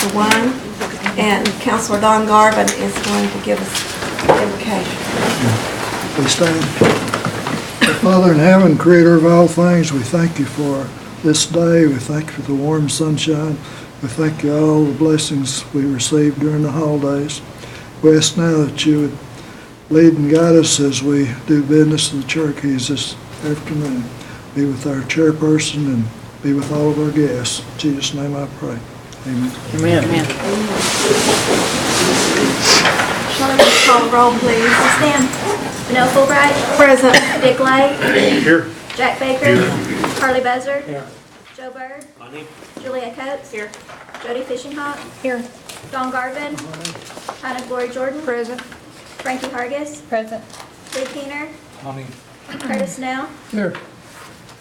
Chapter 1, and Counselor Don Garvin is going to give us the invocation. Please stand. Father in heaven, creator of all things, we thank you for this day. We thank you for the warm sunshine. We thank you for all the blessings we received during the holidays. We ask now that you would lead and guide us as we do business with the Cherokees this afternoon. Be with our chairperson and be with all of our guests. In Jesus' name I pray. Amen. Amen. Amen. Shirley, would you call the roll, please? Stand. Vanessa Fulbright. Present. Dick Light. Here. Jack Baker. Carly Buzzer. Here. Joe Bird. Money. Julia Coates. Here. Jody Fishinghawk. Here. Don Garvin. Hannah Glory Jordan. Present. Frankie Hargis. Present. Lee Keener. Money. Curtis Snell. Here.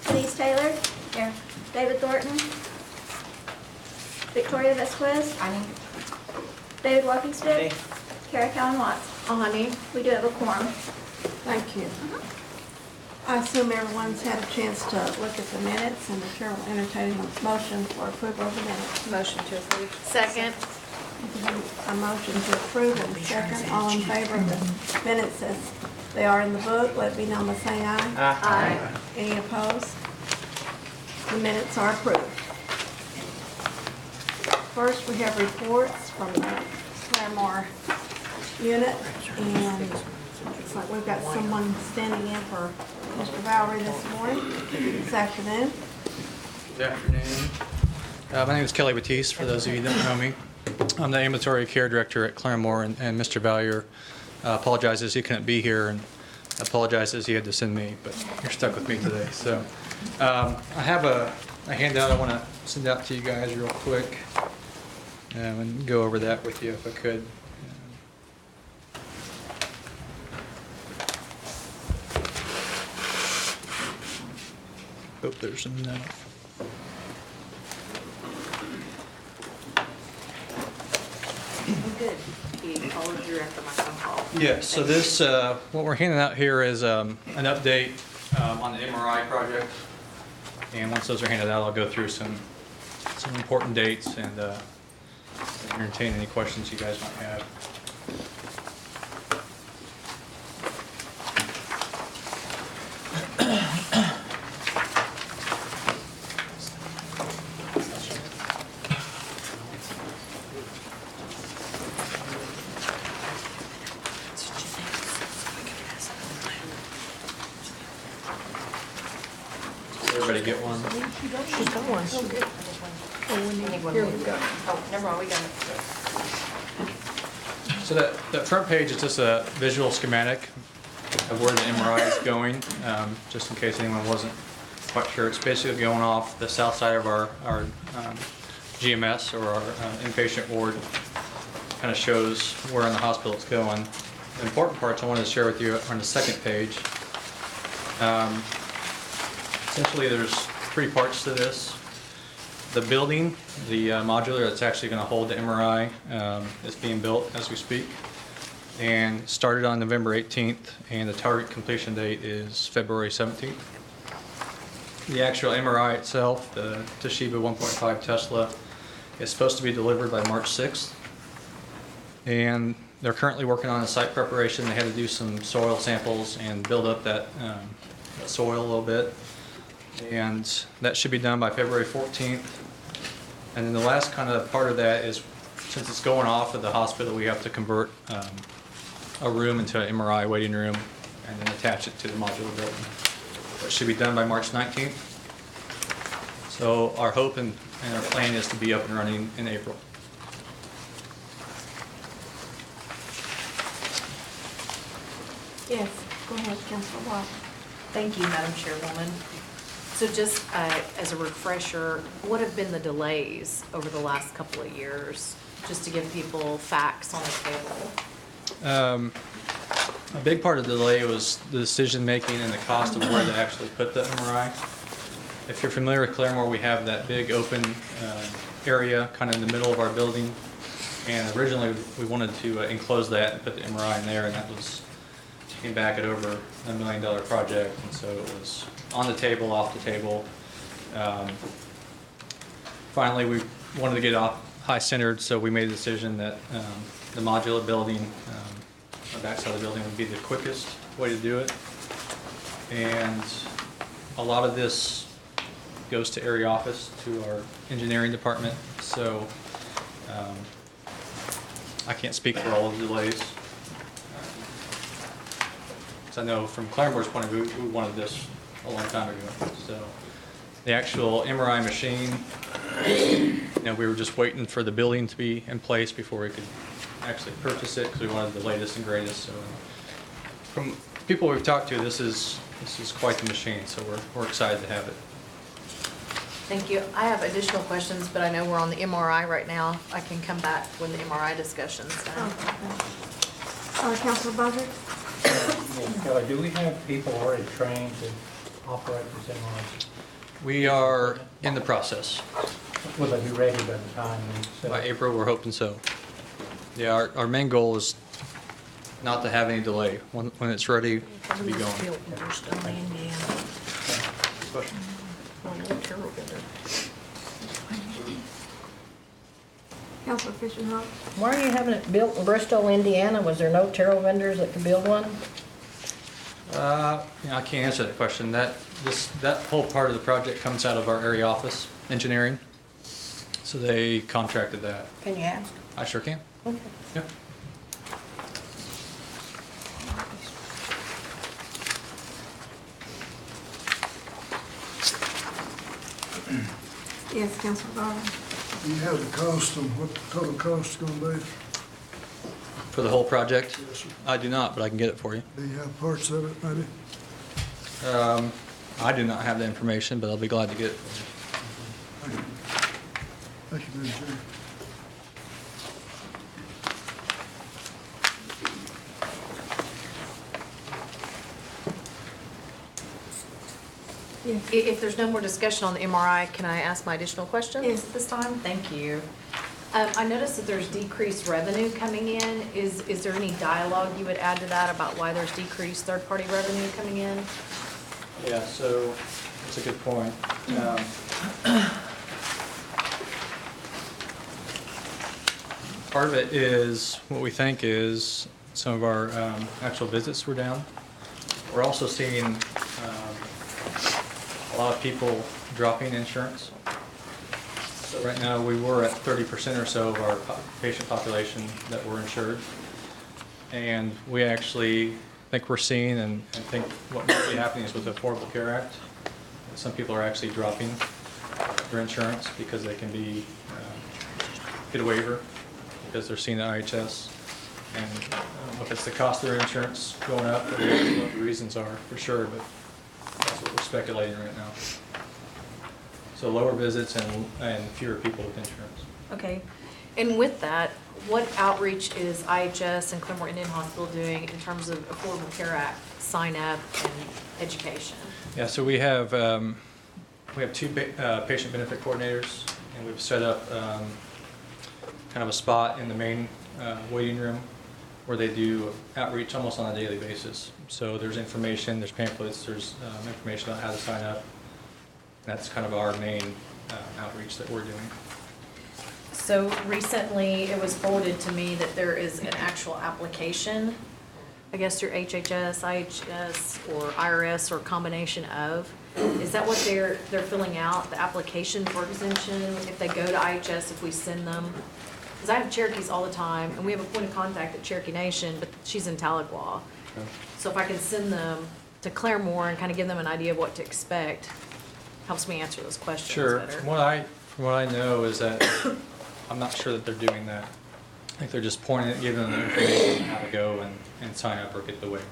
Denise Taylor. Here. David Thornton. Victoria Vesquez. David Walkingstick. Kara Cowan Watts. Honey. We do have a quorum. Thank you. I assume everyone's had a chance to look at the minutes, and the chair will entertain a motion for approval of the minutes. Motion to approve. Second. A motion to approve and second. All in favor of the minutes as they are in the book, let it be known by saying aye. Aye. Any opposed? The minutes are approved. First, we have reports from the Claremore unit, and looks like we've got someone standing in for Mr. Valerie this afternoon. Good afternoon. My name is Kelly Batiste, for those of you that don't know me. I'm the ambulatory care director at Claremore, and Mr. Valier apologizes he couldn't be here and apologizes he had to send me, but you're stuck with me today. So I have a handout I want to send out to you guys real quick and go over that with you if I could. Hope there's enough. Good. He called you after my phone call. Yeah, so this, what we're handing out here is an update on the MRI project. And once those are handed out, I'll go through some important dates and entertain any questions you guys might have. Everybody get one? She's got one. Oh, good. Oh, we need one. Here we go. Oh, never mind, we got it. So that front page is just a visual schematic of where the MRI is going, just in case anyone wasn't quite sure. It's basically going off the south side of our GMS, or our inpatient ward. Kind of shows where in the hospital it's going. The important parts I wanted to share with you are on the second page. Essentially, there's three parts to this. The building, the modular that's actually going to hold the MRI, is being built as we speak, and started on November 18th, and the target completion date is February 17th. The actual MRI itself, the Toshiba 1.5 Tesla, is supposed to be delivered by March 6th, and they're currently working on a site preparation. They had to do some soil samples and build up that soil a little bit. And that should be done by February 14th. And then the last kind of part of that is, since it's going off of the hospital, we have to convert a room into an MRI waiting room and then attach it to the modular building. That should be done by March 19th. So our hope and our plan is to be up and running in April. Yes, go ahead, Councilor Watt. Thank you, Madam Chairwoman. So just as a refresher, what have been the delays over the last couple of years, just to give people facts on the table? A big part of the delay was the decision making and the cost of where to actually put the MRI. If you're familiar with Claremore, we have that big open area kind of in the middle of our building, and originally we wanted to enclose that and put the MRI in there, and that came back at over $1 million project, and so it was on the table, off the table. Finally, we wanted to get off high-centered, so we made a decision that the modular building, the backside of the building would be the quickest way to do it. And a lot of this goes to area office, to our engineering department, so I can't speak for all of the delays. Because I know from Clarimore's point of view, we wanted this a long time ago. So the actual MRI machine, we were just waiting for the building to be in place before we could actually purchase it, because we wanted the latest and greatest. So from people we've talked to, this is quite the machine, so we're excited to have it. Thank you. I have additional questions, but I know we're on the MRI right now. I can come back when the MRI discussion's done. Councilor Buzzard? Do we have people already trained to operate these MRIs? We are in the process. Will they be ready by the time we set By up? April, we're hoping so. Yeah, our main goal is not to have any delay when it's ready to be going. Councilor Fisher-Hall? Why are you having it built in Bristol, Indiana? Was there no Terrell vendors that could build one? I can't answer that question. That whole part of the project comes out of our area office, engineering. So they contracted that. Can you ask? I sure can. Okay. Yeah. Yes, Councilor Garland? Do you have the cost and what the total cost is gonna be? For the whole project? Yes, sir. I do not, but I can get it for you. Do you have parts of it, maybe? I do not have the information, but I'll be glad to get it for you. Thank you, Madam Chair. Yes. If there's no more discussion on the MRI, can I ask my additional questions Yes. this time? Thank you. I noticed that there's decreased revenue coming in. Is there any dialogue you would add to that about why there's decreased third-party revenue coming in? Yeah, so that's a good point. Part of it is, what we think is, some of our actual visits were down. We're also seeing a lot of people dropping insurance. So right now, we were at 30% or so of our patient population that were insured. And we actually think we're seeing and think what might be happening is with the Affordable Care Act, some people are actually dropping their insurance because they can be, get a waiver because they're seeing the IHS. And I don't know if it's the cost of their insurance going up or what the reasons are for sure, but that's what we're speculating right now. So lower visits and fewer people with insurance. Okay. And with that, what outreach is IHS and Claremore Indian Hospital doing in terms of Affordable Care Act sign up and education? Yeah, so we have two patient benefit coordinators, and we've set up kind of a spot in the main waiting room where they do outreach almost on a daily basis. So there's information, there's pamphlets, there's information on how to sign up. That's kind of our main outreach that we're doing. So recently, it was forwarded to me that there is an actual application, I guess through HHS, IHS, or IRS, or a combination of. Is that what they're filling out, the application for exemption? If they go to IHS, if we send them? Because I have Cherokees all the time, and we have a point of contact at Cherokee Nation, but she's in Tahlequah. Okay. So if I can send them to Claremore and kind of give them an idea of what to expect, helps me answer those questions Sure. better. From what I know is that I'm not sure that they're doing that. I think they're just pointing, giving them the information on how to go and sign up or get the waiver.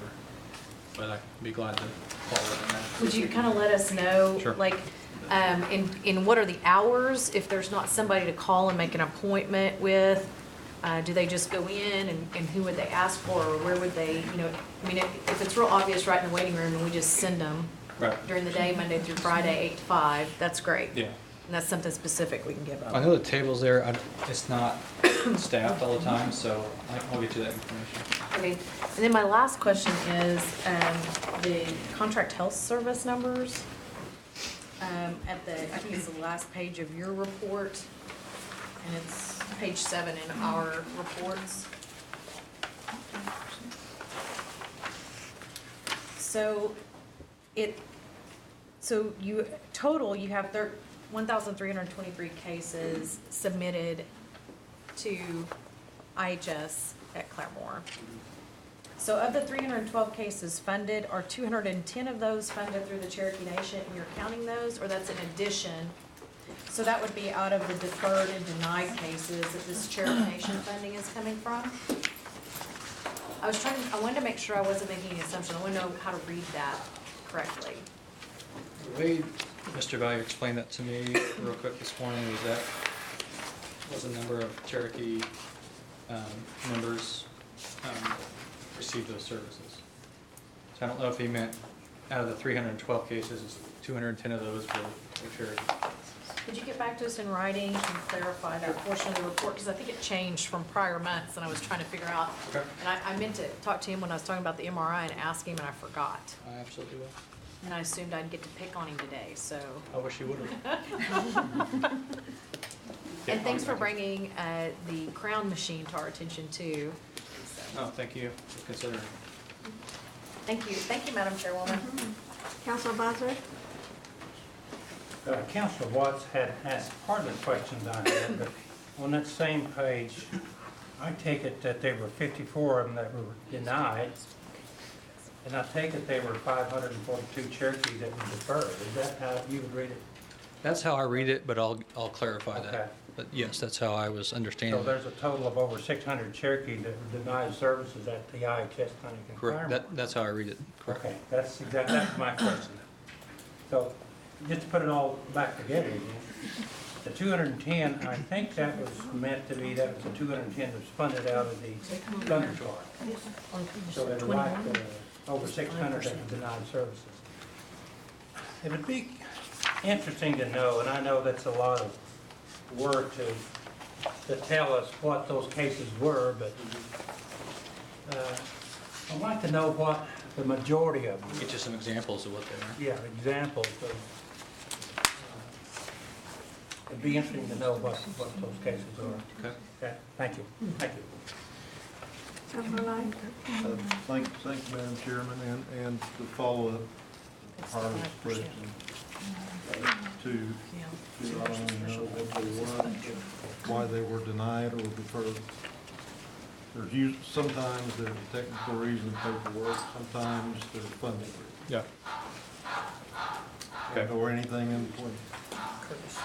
But I'd be glad to follow up on that. Would you kind of let us know, Sure. like, in what are the hours, if there's not somebody to call and make an appointment with? Do they just go in and who would they ask for, or where would they, I mean, if it's real obvious right in the waiting room and we just send them Right. during the day, Monday through Friday, 8 to 5, that's great. Yeah. And that's something specific we can give I them. know the table's there. It's not staffed all the time, so I'll get you that information. Okay, and then my last question is, the contract health service numbers. At the, I think it's the last page of your report. and it's page 7 in our reports. So you have 1,323 cases submitted to IHS at Claremore. So of the 312 cases funded, are 210 of those funded through the Cherokee Nation, and you're counting those, or that's an addition? So that would be out of the deferred and denied cases that this Cherokee Nation funding is coming from? I wanted to make sure I wasn't making any assumption. I want to know how to read that correctly. The way Mr. Valley explained that to me real quick this morning was a number of Cherokee members received those services. So I don't know if he meant out of the 312 cases, 210 of those were Cherokee. Could you get back to us in writing and clarify that portion of the report? Because I think it changed from prior months, and I was trying to figure out. Okay. And I meant to talk to him when I was talking about the MRI and ask him, and I forgot. I absolutely will. And I assumed I'd get to pick on him today, so. I wish you would have. And thanks for bringing the crown machine to our attention, too. Oh, thank you for considering. Thank you, Madam Chairwoman. Councilor Buzzer? Councilor Watts had asked part of the questions I had, but on that same page, I take it that there were 54 of them that were denied, and I take it there were 542 Cherokees that were deferred. Is that how you would read it? That's how I read it, but I'll clarify Okay. that. But yes, that's how I was understanding So it. there's a total of over 600 Cherokees that were denied services at the IHS clinic in Correct. Claremont. That's how I read it. Correct. Okay, that's my question. So, just to put it all back together again, the 210, I think that was meant to be, that was the 210 that was funded out of the Thunder Chart. So there were like over 600 that were denied services. It would be interesting to know, and I know that's a lot of work to tell us what those cases were, but I'd like to know what the majority of them. Get you some examples of what they are. Yeah, examples of, it'd be interesting to know what those cases are. Okay. Okay, thank you, thank you. Councilor Light? Thank you, Madam Chairman, and to follow up part of the question, to not only know what they were, why they were denied or deferred. Sometimes there's a technical reason, paperwork, sometimes there's funding reason. Yeah. Okay. Or anything in between.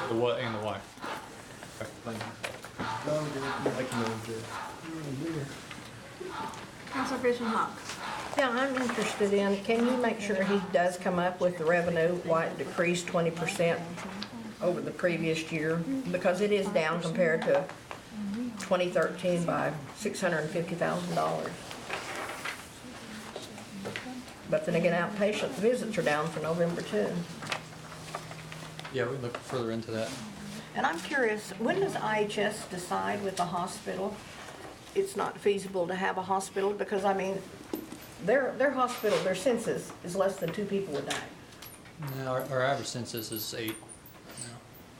The what and the why. Okay. Thank you. Thank you, Madam Chair. Councilor Bishop Hawk? Yeah, I'm interested in, can you make sure he does come up with the revenue, why it decreased 20% over the previous year? Because it is down compared to 2013 by $650,000. But then again, outpatient visits are down for November too. Yeah, we look further into that. And I'm curious, when does IHS decide with the hospital it's not feasible to have a hospital? Because I mean, their hospital, their census is less than 2 people a day. No, our average census is 8.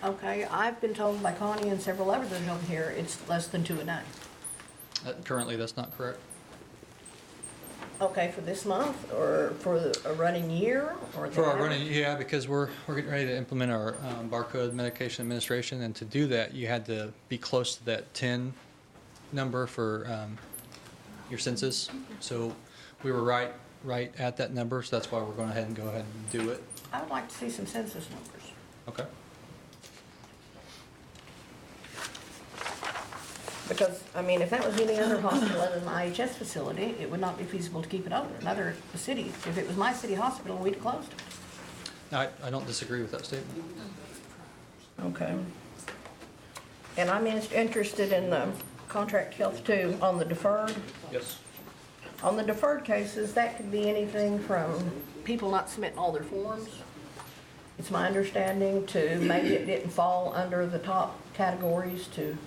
No. Okay, I've been told by Connie and several others over here, it's less than 2 a day. Currently, that's not correct. Okay, for this month, or for a running year, or? For our running, yeah, because we're getting ready to implement our barcode medication administration, and to do that, you had to be close to that 10 number for your census. So we were right at that number, so that's why we're going ahead and do it. I would like to see some census numbers. Okay. Because, I mean, if that was any other hospital other than the IHS facility, it would not be feasible to keep it open. Another city, if it was my city hospital, we'd closed it. I don't disagree with that statement. Okay. And I'm interested in the contract health too, on the deferred. Yes. On the deferred cases, that could be anything from people not submitting all their forms. It's my understanding to maybe it didn't fall under the top categories to.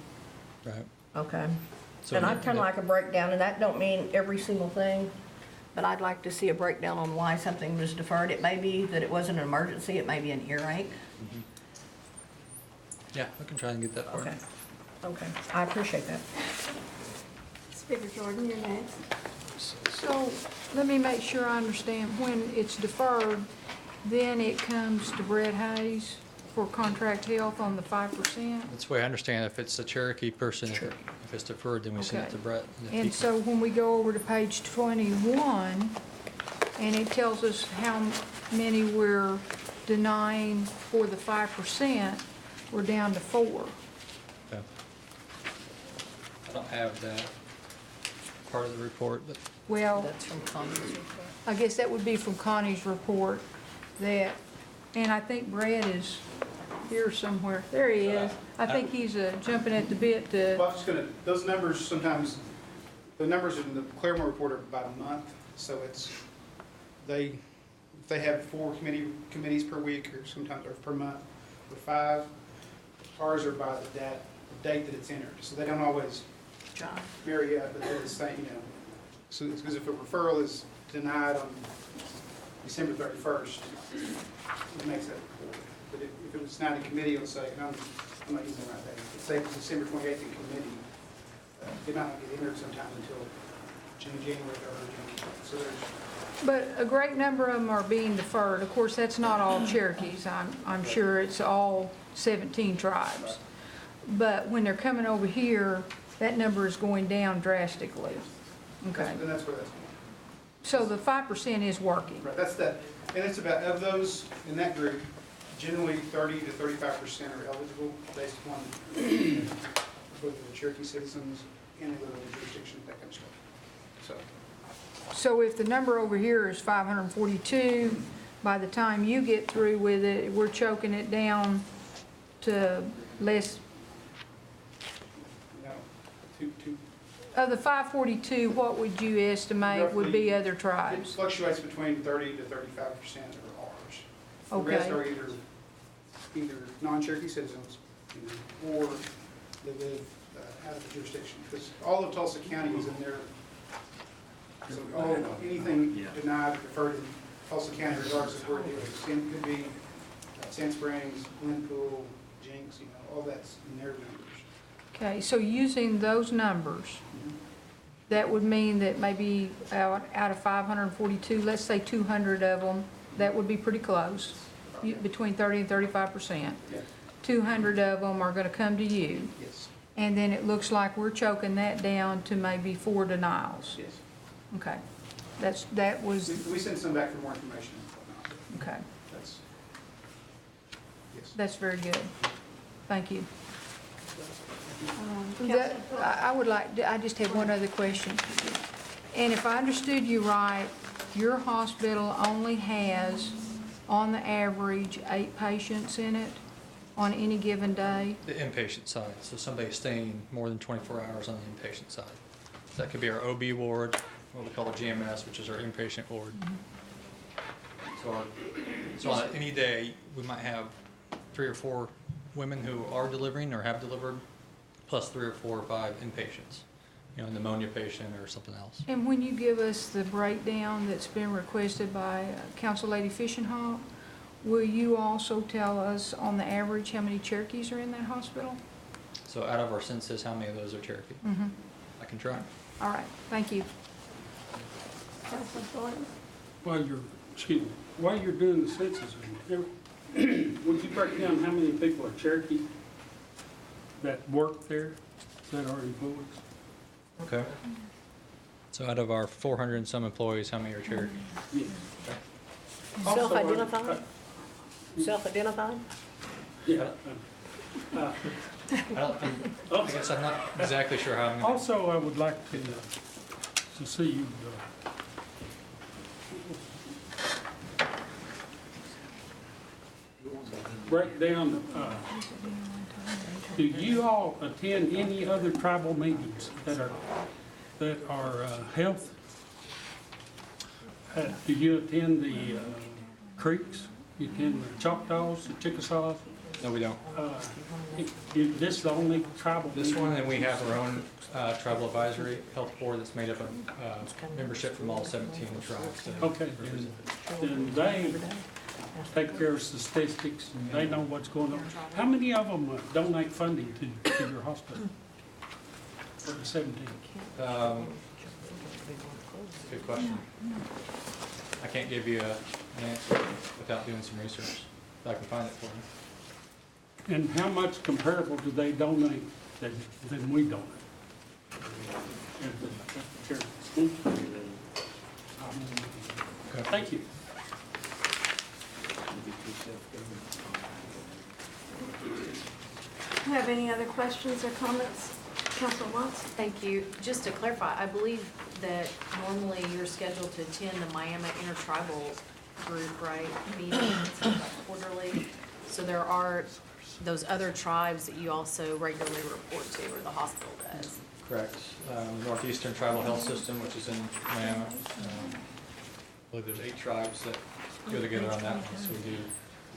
Right. Okay. So And I'd kind of like a breakdown, and that don't mean every single thing, but I'd like to see a breakdown on why something was deferred. It may be that it wasn't an emergency, it may be an earache. Yeah, I can try and get that for you. Okay. Okay, I appreciate that. Speaker Jordan, you're next. So, let me make sure I understand, when it's deferred, then it comes to Brett Hayes for contract health on the 5%? That's the way I understand it. If it's a Cherokee person, if it's deferred, then we send it Okay. to Brett. if he And can- so when we go over to page 21, and it tells us how many we're denying for the 5%, we're down to 4. Okay. I don't have that part of the report, but Well, That's from Connie's report. I guess that would be from Connie's report that, and I think Brad is here somewhere. There he is. I think he's jumping at the bit Well, to, I'm just gonna, those numbers sometimes, the numbers in the Claremore report are about a month, so it's, if they have 4 committees per week, or sometimes, or per month, or 5, ours are by the date that it's entered, so they don't always John. marry up, but they're the same, you know. So it's because if a referral is denied on December 31st, it makes that report. But if it was not in committee, let's say, and I'm not using the right date, let's say it was December 28th in committee, it might not get entered sometime until January 3rd. So there's, but a great number of them are being deferred. Of course, that's not all Cherokees. I'm sure it's all 17 tribes. But when they're coming over here, that number is going down drastically. Okay. and that's where that's going. So the 5% is working. Right, that's that, and it's about, of those in that group, generally 30 to 35% are eligible based upon whether the Cherokee citizens in a little jurisdiction, that kind of stuff. So if the number over here is 542, by the time you get through with it, we're choking it down to less. You know, two, Of the 542, what would you estimate would be other it tribes? fluctuates between 30 to 35% are ours. The Okay. rest are either non-Cherokee citizens, you know, or they live out of the jurisdiction. Because all of Tulsa County is in there. So anything denied or deferred in Tulsa County, regardless of where it is, it could be Sand Springs, Glenpool, Jinx, you know, all that's in their numbers. Okay, so using those numbers, that would mean that maybe out of 542, let's say 200 of them, that would be pretty close, between 30 and 35%. Yeah. 200 of them are going to come to you. Yes, And then it looks like we're choking that down to maybe 4 denials. yes. Okay. That was, We send some back for more information and whatnot. okay. That's, yes. That's very good. Thank you. Councilor- I just have one other question. And if I understood you right, your hospital only has, on the average, 8 patients in it on any given day? the inpatient side, so somebody staying more than 24 hours on the inpatient side. So that could be our OB ward, what we call a GMS, which is our inpatient ward. So on any day, we might have 3 or 4 women who are delivering or have delivered, plus 3 or 4 or 5 inpatients, you know, pneumonia patient or something else. And when you give us the breakdown that's been requested by Council Lady Fishenhawk, will you also tell us on the average how many Cherokees are in that hospital? So out of our census, how many of those are Cherokee? Mm-hmm. I can try. All right, thank you. Councilor Thornton? While you're doing the census, would you break down how many people are Cherokee that work there, that are employees? Okay. So out of our 400 and some employees, how many are Cherokee? Yes. Self-identified? Self-identified? Yeah. I guess I'm not exactly sure how I'm going to. Also, I would like to see you break down, do you all attend any other tribal meetings that are health? Do you attend the Creeks? You attend the Choctaws, the Chickasaws? No, we don't. Is this the only tribal? This meeting? one, and we have our own tribal advisory health board that's made up of membership from all 17 tribes. that are Okay, represented. then they take care of statistics, and they know what's going on. How many of them donate funding to your hospital? For the 17? Good question. I can't give you an answer without doing some research, but I can find it for you. And how much comparable do they donate than we donate? At the Cherokee? Thank you. Have any other questions or comments? Councilor Watts? Thank you. Just to clarify, I believe that normally you're scheduled to attend the Miami Intertribal Group, right, meetings quarterly. So there are those other tribes that you also regularly report to, or the hospital does. Correct. Northeastern Tribal Health System, which is in Miami. I believe there's 8 tribes that go together on that one, so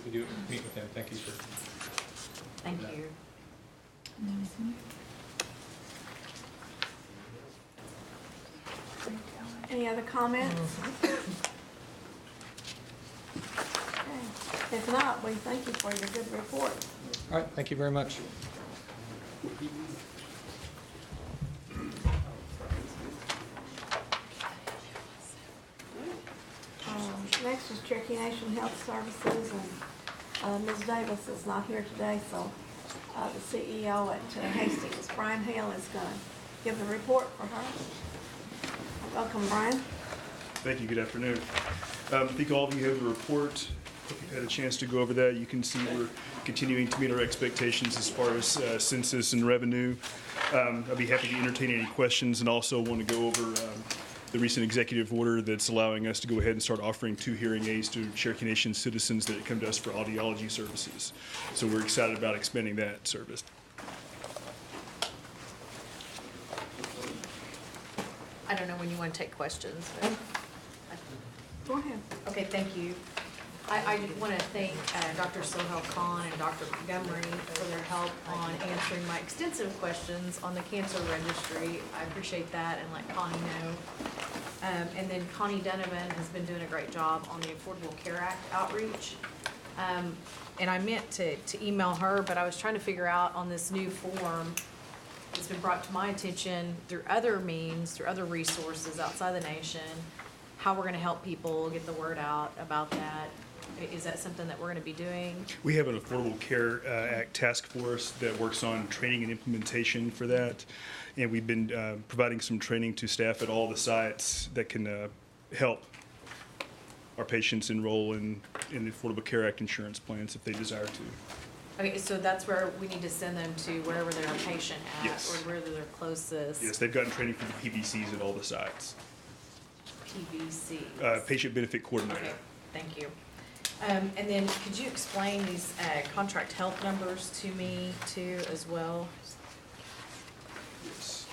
we do meet with them. Thank you, sir. Thank you. Any other comments? Okay. If not, we thank you for your good report. All right, thank you very much. Next is Cherokee Nation Health Services, and Ms. Davis is not here today, so the CEO at Hastings, Brian Hale, is going to give the report for her. Welcome, Brian. Thank you. Good afternoon. I think all of you have the report. Hope you've had a chance to go over that. You can see we're continuing to meet our expectations as far as census and revenue. I'll be happy to entertain any questions, and also want to go over the recent executive order that's allowing us to go ahead and start offering 2 hearing aids to Cherokee Nation citizens that come to us for audiology services. So we're excited about expanding that service. I don't know when you want to take questions, but. Go ahead. Okay, thank you. I want to thank Dr. Sohail Khan and Dr. Montgomery for their help on answering my extensive questions on the cancer registry. I appreciate that, and let Connie know. And then Connie Donovan has been doing a great job on the Affordable Care Act outreach. And I meant to email her, but I was trying to figure out on this new form that's been brought to my attention through other means, through other resources outside the nation, how we're going to help people get the word out about that. Is that something that we're going to be doing? We have an Affordable Care Act task force that works on training and implementation for that. And we've been providing some training to staff at all the sites that can help our patients enroll in the Affordable Care Act insurance plans if they desire to. Okay, so that's where we need to send them to, wherever they're a patient at, Yes. or where they're closest. Yes, they've gotten training from the PBCs at all the sites. PBC. Patient Benefit Coordinator. Okay, thank you. And then could you explain these contract health numbers to me too as well? Yes.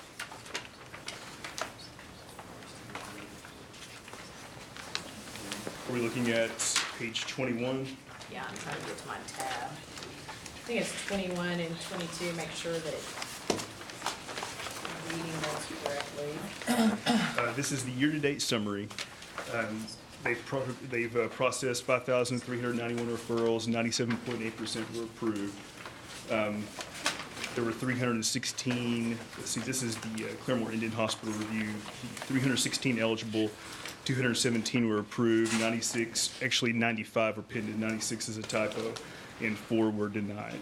Are we looking at page 21? Yeah, I'm trying to get to my tab. I think it's 21 and 22, make sure that I'm reading those correctly. This is the year-to-date summary. They've processed 5,391 referrals, 97.8% were approved. There were 316, let's see, this is the Claremore Indian Hospital review, 316 eligible, 217 were approved, 95 were pending, 96 is a typo, and 4 were denied.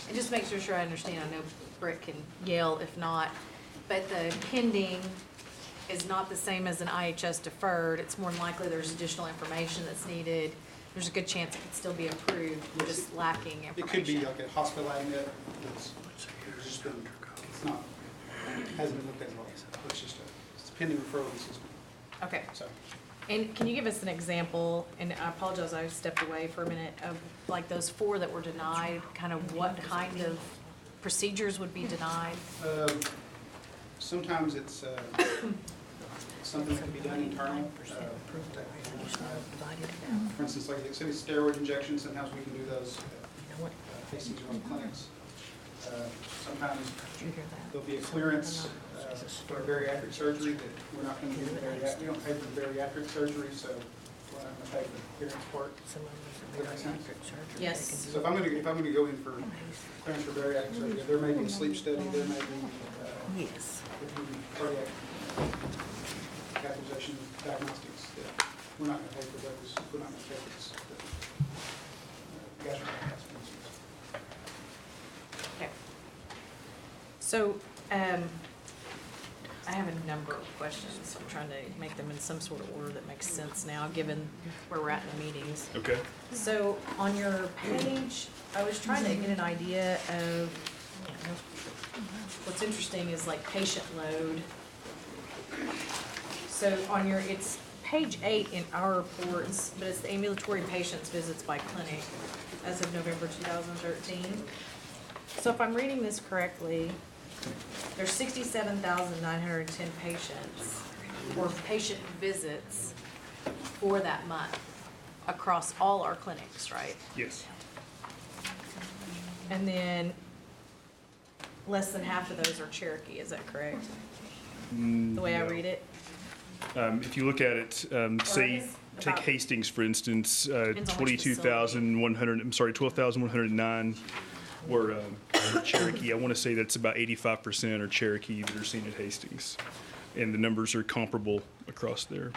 And just make sure I understand, I know Brett can yell if not, but the pending is not the same as an IHS deferred. It's more than likely there's additional information that's needed. There's a good chance it could still be approved, we're just lacking information. It could be like a hospital admit, it's just been, it's not, hasn't been looked at well. It's just it's a pending referral system. Okay. So, And can you give us an example, and I apologize, I stepped away for a minute, of like those 4 that were denied, kind of what kind of procedures would be denied? sometimes it's something that can be done internal. For instance, like steroid injections, sometimes we can do those. Hastings are on clinics. Sometimes there'll be a clearance for a bariatric surgery that we're not going to do. We don't pay for bariatric surgery, so we're not gonna pay for the clearance part. Does that make sense? Yes. So if I'm gonna go in for clearance for bariatric surgery, there may be a sleep study, there may be, Yes. there may be cardiac catheterization diagnostics that we're not gonna pay for those, we're not gonna pay for this. Gastric bypass, for instance. Okay. So, I have a number of questions. I'm trying to make them in some sort of order that makes sense now, given where we're at in the meetings. Okay. So on your page, I was trying to get an idea of, what's interesting is like patient load. So on your, it's page 8 in our reports, but it's the ambulatory patients visits by clinic as of November 2013. So if I'm reading this correctly, there's 67,910 patients or patient visits for that month across all our clinics, right? Yes. And then less than half of those are Cherokee, is that correct? The way I read it? If you look at it, say, is take about- Hastings, for instance, Depends on which 12,109 were Cherokee. I want to say that's about 85% are Cherokee that are seen at Hastings. And the numbers are comparable across there.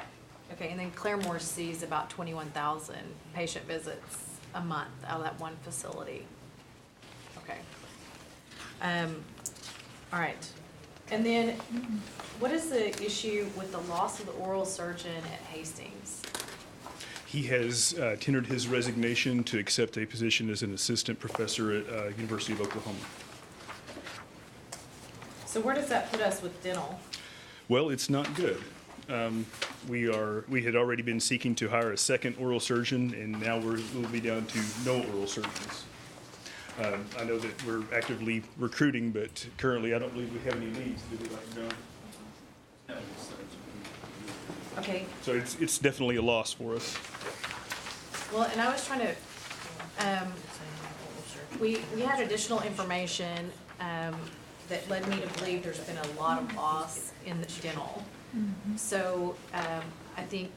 Okay, and then Claremore sees about 21,000 patient visits a month out of that one facility. Okay. All right. And then what is the issue with the loss of the oral surgeon at Hastings? He has tendered his resignation to accept a position as an assistant professor at University of Oklahoma. So where does that put us with dental? Well, it's not good. We had already been seeking to hire a second oral surgeon, and now we'll be down to no oral surgeons. I know that we're actively recruiting, but currently I don't believe we have any needs. Do we, like, no? Okay, So it's definitely a loss for us. well, and I was trying to, we had additional information that led me to believe there's been a lot of loss in the dental. So I think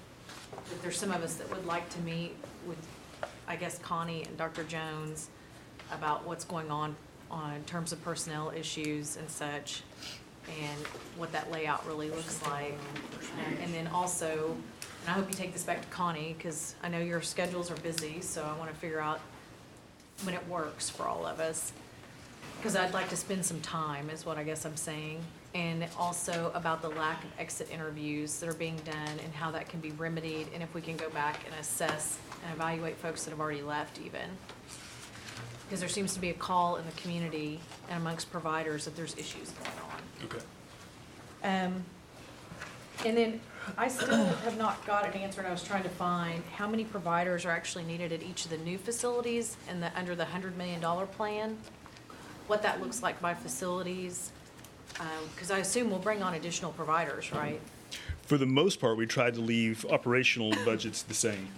that there's some of us that would like to meet with, I guess, Connie and Dr. Jones about what's going on in terms of personnel issues and such, and what that layout really looks like. And then also, and I hope you take this back to Connie, because I know your schedules are busy, so I want to figure out when it works for all of us. Because I'd like to spend some time, is what I guess I'm saying. And also about the lack of exit interviews that are being done and how that can be remedied, and if we can go back and assess and evaluate folks that have already left even. Because there seems to be a call in the community and amongst providers that there's issues going on. Okay. And then I still have not got an answer, and I was trying to find how many providers are actually needed at each of the new facilities and under the $100 million plan, what that looks like by facilities, because I assume we'll bring on additional providers, right? For the most part, we tried to leave operational budgets the same,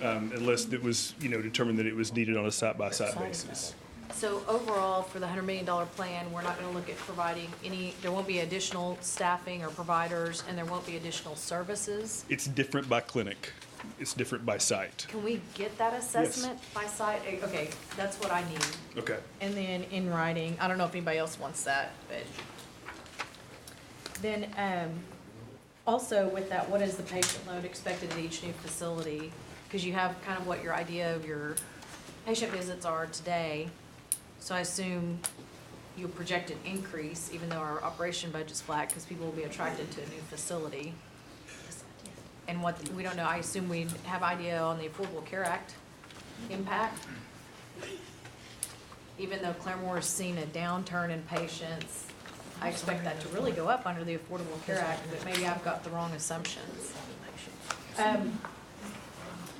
unless it was, determined that it was needed on a site-by-site basis. So overall, for the $100 million plan, we're not going to look at providing there won't be additional staffing or providers, and there won't be additional services? It's different by clinic. It's different by site. Can we get that assessment by site? Okay, that's what I need. Okay. And then in writing, I don't know if anybody else wants that, but then also with that, what is the patient load expected at each new facility? Because you have kind of what your idea of your patient visits are today. So I assume you project an increase, even though our operation budget's flat, because people will be attracted to a new facility. And what, we don't know, I assume we have idea on the Affordable Care Act impact. Even though Claremore has seen a downturn in patients, I expect that to really go up under the Affordable Care Act, but maybe I've got the wrong assumptions.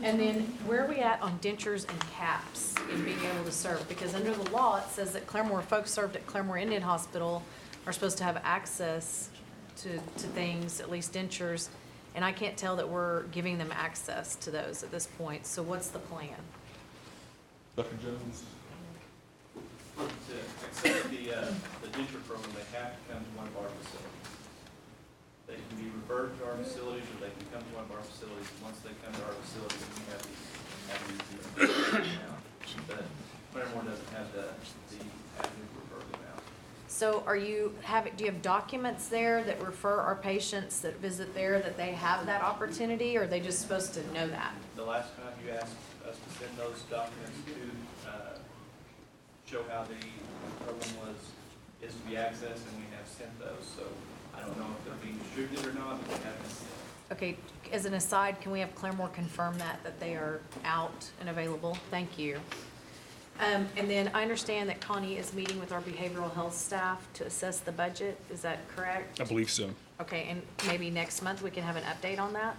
And then where are we at on dentures and caps in being able to serve? Because under the law, it says that Claremore folks served at Claremore Indian Hospital are supposed to have access to things, at least dentures. And I can't tell that we're giving them access to those at this point. So what's the plan? Dr. Jones? To accept the denture program, they have to come to one of our facilities. They can be referred to our facilities, or they can come to one of our facilities. Once they come to our facilities, we have these avenues now. But Claremore doesn't have the avenue to refer them out. So do you have documents there that refer our patients that visit there that they have that opportunity, or are they just supposed to know that? The last time you asked us to send those documents to show how the program is to be accessed, and we have sent those. So I don't know if they're being distributed or not, but we haven't sent. Okay, as an aside, can we have Claremore confirm that they are out and available? Thank you. And then I understand that Connie is meeting with our behavioral health staff to assess the budget. Is that correct? I believe so. Okay, and maybe next month we can have an update on that?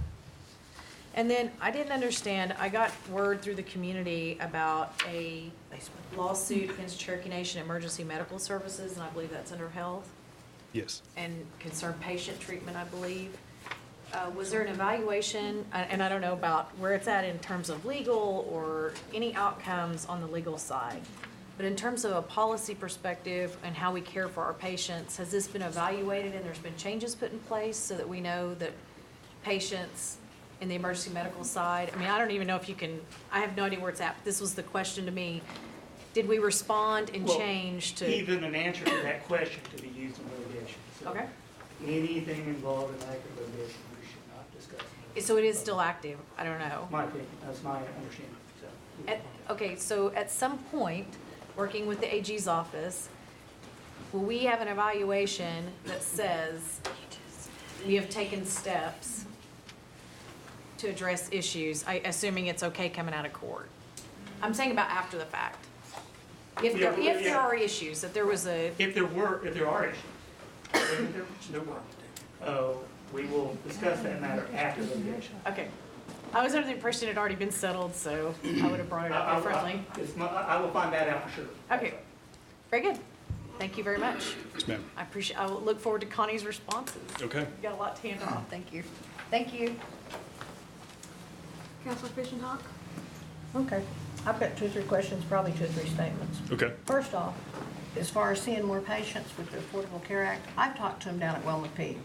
And then I didn't understand, I got word through the community about a lawsuit against Cherokee Nation Emergency Medical Services, and I believe that's under health, Yes. and concerned patient treatment, I believe. Was there an evaluation, and I don't know about where it's at in terms of legal or any outcomes on the legal side, but in terms of a policy perspective and how we care for our patients, has this been evaluated and there's been changes put in place so that we know that patients in the emergency medical side, I mean, I don't even know if you can, I have no idea where it's at. This was the question to me. Did we respond and Well, change to? Even an answer to that question to be used in litigation. So Okay. anything involved in active litigation, we should not discuss. So it is still active? I don't know. My opinion, that's my understanding, so. Okay, so at some point, working with the AG's office, will we have an evaluation that says we have taken steps to address issues, assuming it's okay coming out of court? I'm saying about after the fact. If there are issues, if there was a. If there are issues, we will discuss that matter after litigation. Okay. I was under the impression it had already been settled, so I would have brought it up differently. I will find that out for sure. Okay. Very good. Thank you very much. Yes, ma'am. I will look forward to Connie's responses. Okay. You've got a lot to hand off. Thank you. Thank you. Councilor Fishenhock? Okay. I've got 2 or 3 questions, probably 2 or 3 statements. Okay. First off, as far as seeing more patients with the Affordable Care Act, I've talked to them down at Wilma P.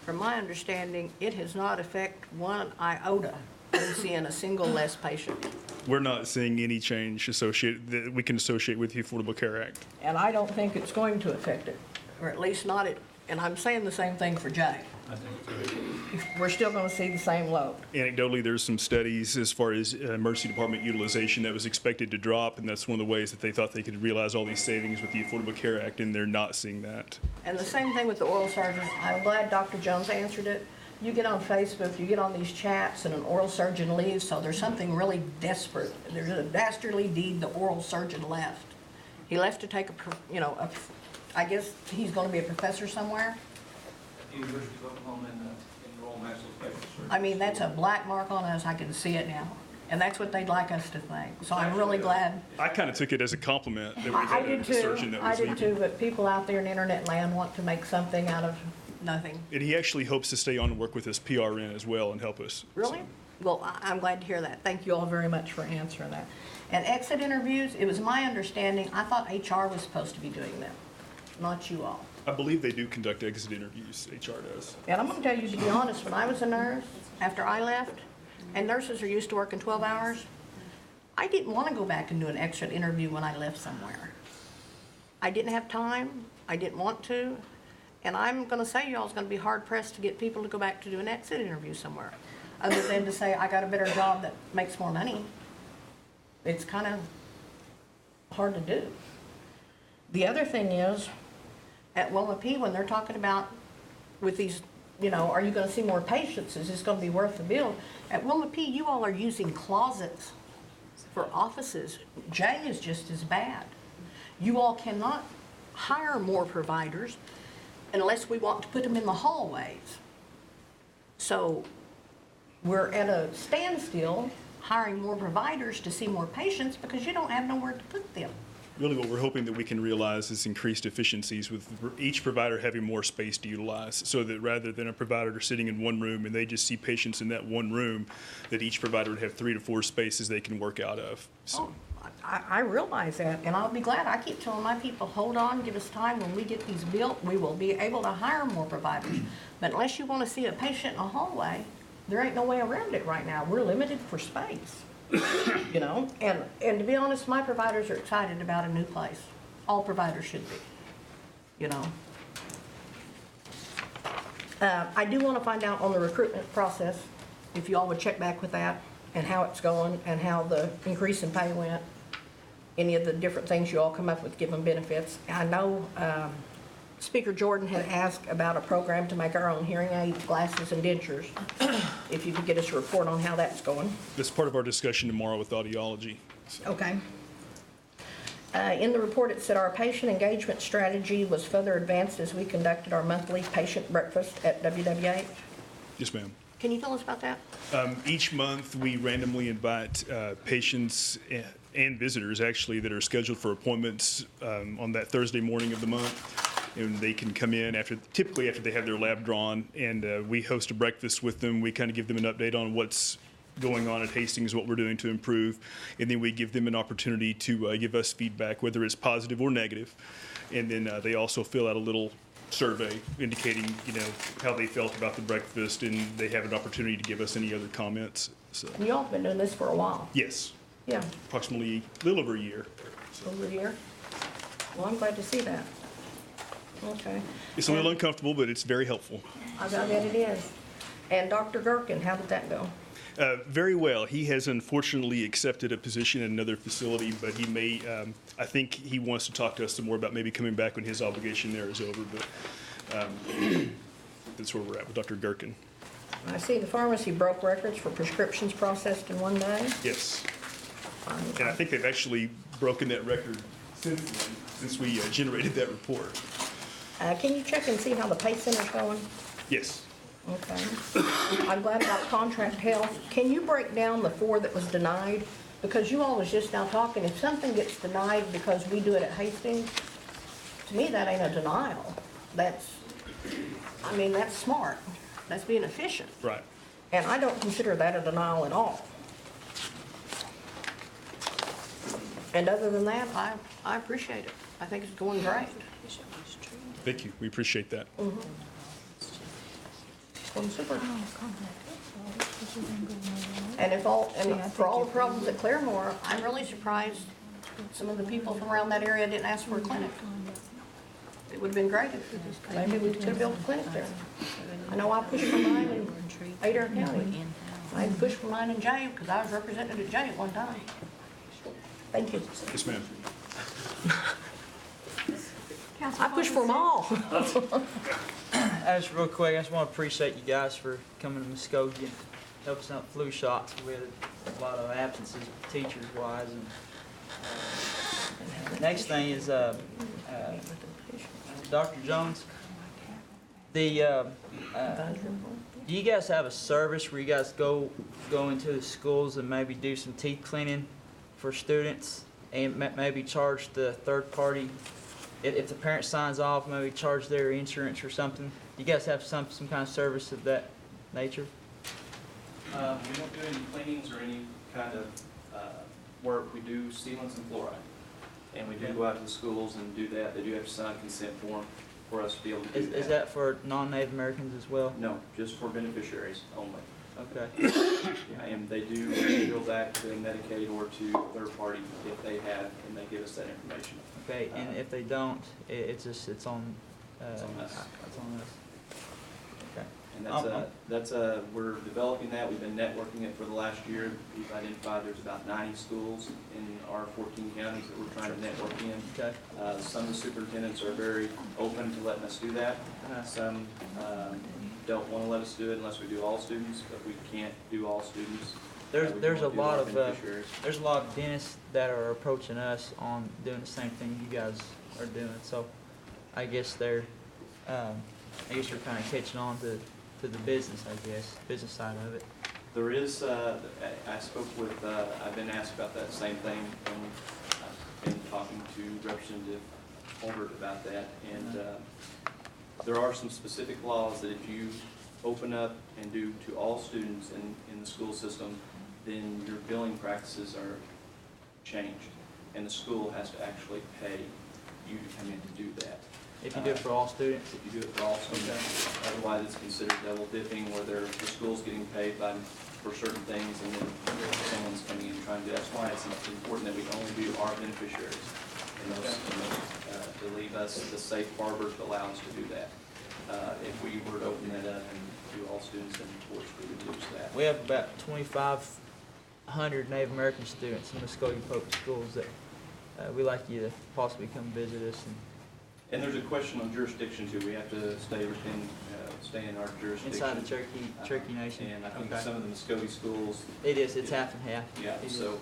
From my understanding, it has not affected one iota in seeing a single less patient. We're not seeing any change that we can associate with the Affordable Care Act. And I don't think it's going to affect it, or at least not it. And I'm saying the same thing for Jay. I think so. We're still going to see the same load. Anecdotally, there's some studies as far as emergency department utilization that was expected to drop, and that's one of the ways that they thought they could realize all these savings with the Affordable Care Act, and they're not seeing that. And the same thing with the oral surgeon. I'm glad Dr. Jones answered it. You get on Facebook, you get on these chats, and an oral surgeon leaves, so there's something really desperate. There's a dastardly deed the oral surgeon left. He left to take I guess he's going to be a professor somewhere. University of Oklahoma in Royal National Special Surgery. I mean, that's a black mark on us. I can see it now. And that's what they'd like us to think. So I'm really glad. I kind of took it as a compliment that we I had did a too. surgeon that I was did leaving. too, but people out there in internet land want to make something out of nothing. And he actually hopes to stay on and work with us PRN as well and help us. Really? Well, I'm glad to hear that. Thank you all very much for answering that. And exit interviews, it was my understanding, I thought HR was supposed to be doing them, not you all. I believe they do conduct exit interviews, HR does. And I'm going to tell you, to be honest, when I was a nurse, after I left, and nurses are used to working 12 hours, I didn't want to go back and do an exit interview when I left somewhere. I didn't have time, I didn't want to, and I'm going to say y'all's going to be hard pressed to get people to go back to do an exit interview somewhere, other than to say, I got a better job that makes more money. It's kind of hard to do. The other thing is, at Wilma P, when they're talking about with these, are you going to see more patients? Is this going to be worth the bill? At Wilma P, you all are using closets for offices. J is just as bad. You all cannot hire more providers unless we want to put them in the hallways. So we're at a standstill hiring more providers to see more patients because you don't have nowhere to put them. Really what we're hoping that we can realize is increased efficiencies with each provider having more space to utilize, so that rather than a provider sitting in one room and they just see patients in that one room, that each provider would have 3 to 4 spaces they can work out of. So. I realize that, and I'll be glad. I keep telling my people, hold on, give us time. When we get these built, we will be able to hire more providers. But unless you want to see a patient in a hallway, there ain't no way around it right now. We're limited for space, you know? And to be honest, my providers are excited about a new place. All providers should be, you know? I do want to find out on the recruitment process, if you all would check back with that, and how it's going, and how the increase in pay went, any of the different things you all come up with, given benefits. I know Speaker Jordan had asked about a program to make our own hearing aids, glasses, and dentures. If you could get us a report on how that's going. That's part of our discussion tomorrow with audiology. So. Okay. In the report, it said our patient engagement strategy was further advanced as we conducted our monthly patient breakfast at WWH. Yes, ma'am. Can you tell us about that? Each month, we randomly invite patients and visitors, actually, that are scheduled for appointments on that Thursday morning of the month. And they can come in typically after they have their lab drawn, and we host a breakfast with them. We kind of give them an update on what's going on at Hastings, what we're doing to improve, and then we give them an opportunity to give us feedback, whether it's positive or negative. And then they also fill out a little survey indicating, you know, how they felt about the breakfast, and they have an opportunity to give us any other comments. So. You all have been doing this for a while. Yes. Yeah. Approximately a little over a year. So. Over a year? Well, I'm glad to see that. Okay. It's a little uncomfortable, but it's very helpful. I bet it is. And Dr. Gherkin, how did that go? Very well. He has unfortunately accepted a position in another facility, but he may, I think he wants to talk to us some more about maybe coming back when his obligation there is over, but that's where we're at with Dr. Gherkin. I see the pharmacy broke records for prescriptions processed in one day. Yes. And I think they've actually broken that record since we generated that report. Can you check and see how the pay center's going? Yes. Okay. I'm glad about contract health. Can you break down the 4 that was denied? Because you all was just now talking, if something gets denied because we do it at Hastings, to me, that ain't a denial. That's smart. That's being efficient. Right. And I don't consider that a denial at all. And other than that, I appreciate it. I think it's going great. Thank you. We appreciate that. Mm-hmm. Going super. And for all the problems at Claremore, I'm really surprised some of the people from around that area didn't ask for a clinic. It would have been great if maybe we could have built a clinic there. I know I pushed for mine in Adair County. I had to push for mine in Jay because I was represented at Jay at one time. Thank you. Yes, ma'am. I pushed for them all. Just real quick, I just want to appreciate you guys for coming to Muskogee and helping us out with flu shots. We had a lot of absences teachers-wise. And the next thing is, Dr. Jones, do you guys have a service where you guys go into the schools and maybe do some teeth cleaning for students and maybe charge the third party? If the parent signs off, maybe charge their insurance or something. Do you guys have some kind of service of that nature? We don't do any cleanings or any kind of work. We do sealants and fluoride. And we do go out to the schools and do that. They do have to sign a consent form for us to be able to do that. Is that for non-Native Americans as well? No, just for beneficiaries only. Okay. Yeah, and they do go back to Medicaid or to third party if they have, and they give us that information. Okay, and if they don't, it's on It's on us. It's on us. Okay. And that's we're developing that. We've been networking it for the last year. We've identified there's about 90 schools in our 14 counties that we're trying to network in. Okay. Some of the superintendents are very open to letting us do that. Some don't want to let us do it unless we do all students, but we can't do all students. There's a lot of dentists that are approaching us on doing the same thing you guys are doing. So I guess they're kind of catching on to the business, business side of it. There is, I spoke with, I've been asked about that same thing, and I've been talking to Representative Holbert about that, and there are some specific laws that if you open up and do to all students in the school system, then your billing practices are changed. and the school has to actually pay you to come in to do that. If you do it for all students? If you do it for all students. Otherwise, it's considered double dipping, where the school's getting paid for certain things, and then someone's coming in and trying to do. That's why it's important that we only do our beneficiaries, and those to leave us the safe harbor to allow us to do that. If we were to open that up and do all students, then of course we would lose that. We have about 2,500 Native American students in Muskogee Public Schools that we'd like you to possibly come visit us. And there's a question on jurisdiction too. We have to stay in our jurisdiction. Inside the Cherokee Nation. And I think Okay. some of the Muskogee schools. It's half and half. Yeah, So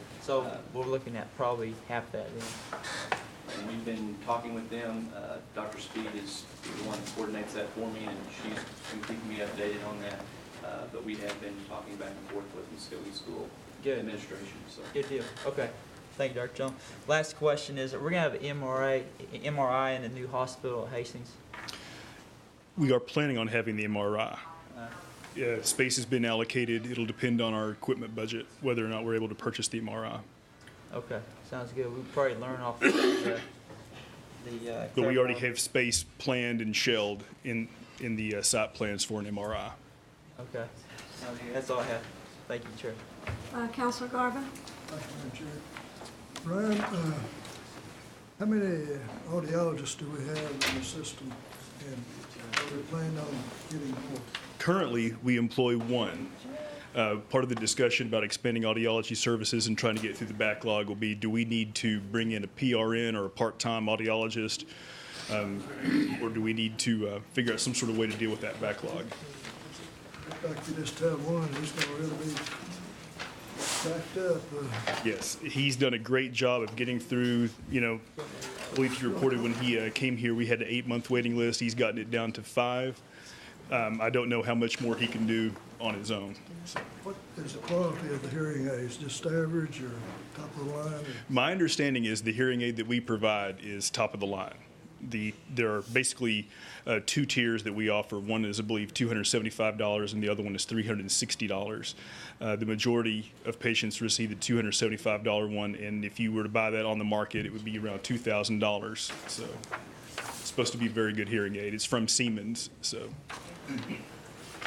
we're looking at probably half that then. And we've been talking with them. Dr. Speed is the one that coordinates that for me, and she's been keeping me updated on that. But we have been talking back and forth with Muskogee School Administration. So. Good deal. Okay. Thank you, Dr. Jones. Last question is, we're going to have an MRI in the new hospital at Hastings? We are planning on having the MRI. Space has been allocated. It'll depend on our equipment budget, whether or not we're able to purchase the MRI. Okay, sounds good. We'll probably learn off the But we already have space planned and shelled in the site plans for an MRI. Okay, sounds good. That's all I have. Thank you, Chair. Counselor Garvin? Thank you, Madam Chair. Ryan, how many audiologists do we have in the system, and are we planning on getting more? Currently, we employ one. Part of the discussion about expanding audiology services and trying to get through the backlog will be, do we need to bring in a PRN or a part-time audiologist, or do we need to figure out some sort of way to deal with that backlog? Looks like you just have one, he's gonna really be backed up. Yes, he's done a great job of getting through, I believe he reported when he came here, we had an 8-month waiting list. He's gotten it down to 5. I don't know how much more he can do on his own. So. What is the quality of the hearing aids, just average or top of the line? My understanding is the hearing aid that we provide is top of the line. There are basically 2 tiers that we offer. One is, I believe, $275, and the other one is $360. The majority of patients receive the $275 one, and if you were to buy that on the market, it would be around $2,000. So it's supposed to be a very good hearing aid. It's from Siemens, so.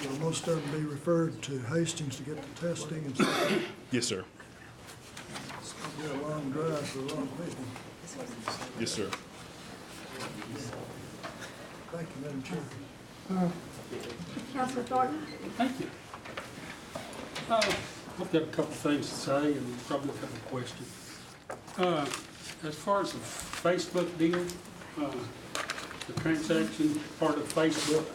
Will most of them be referred to Hastings to get the testing and stuff? Yes, sir. It's gonna be a long drive for a lot of people. Yes, sir. Thank you, Madam Chair. Counselor Thornton? Thank you. I've got a couple things to say and probably a couple of questions. As far as the Facebook deal, the transaction part of Facebook,